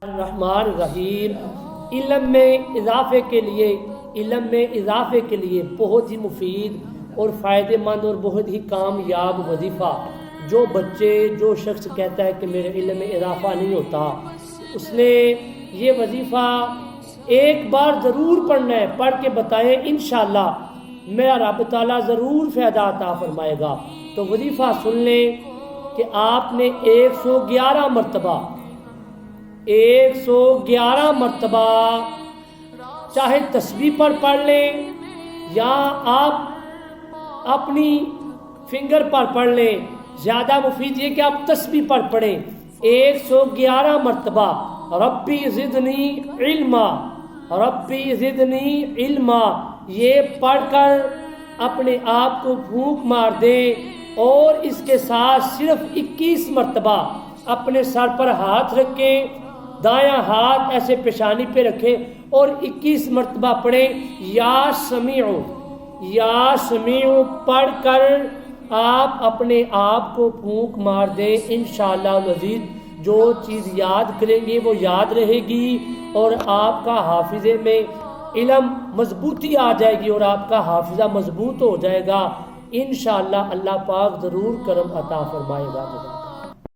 الرحمن الرحیم علم میں اضافے کے لیے بہت ہی مفید اور فائدہ مند اور بہت ہی کامیاب وظیفہ جو شخص کہتا ہے کہ میرے علم میں اضافہ نہیں ہوتا، اس نے یہ وظیفہ ایک بار ضرور پڑھنا ہے، پڑھ کے بتائے انشاءاللہ میرا رب تعالیٰ ضرور فائدہ عطا فرمائے گا۔ تو وظیفہ سن لیں کہ آپ نے 111 مرتبہ چاہے تسبیح پر پڑھ لیں یا آپ اپنی فنگر پر پڑھ لیں، زیادہ مفید یہ کہ آپ تسبیح پر پڑھیں 111 مرتبہ ربی زدنی علما، یہ پڑھ کر اپنے آپ کو پھونک مار دیں اور اس کے ساتھ صرف 21 مرتبہ اپنے سر پر ہاتھ رکھیں، دایاں ہاتھ ایسے پیشانی پہ رکھیں اور 21 مرتبہ پڑھیں یا سمیع پڑھ کر آپ اپنے آپ کو پھونک مار دیں۔ انشاءاللہ مزید جو چیز یاد کریں گے وہ یاد رہے گی اور آپ کا حافظے میں علم مضبوطی آ جائے گی اور آپ کا حافظہ مضبوط ہو جائے گا۔ انشاءاللہ اللہ پاک ضرور کرم عطا فرمائے گا۔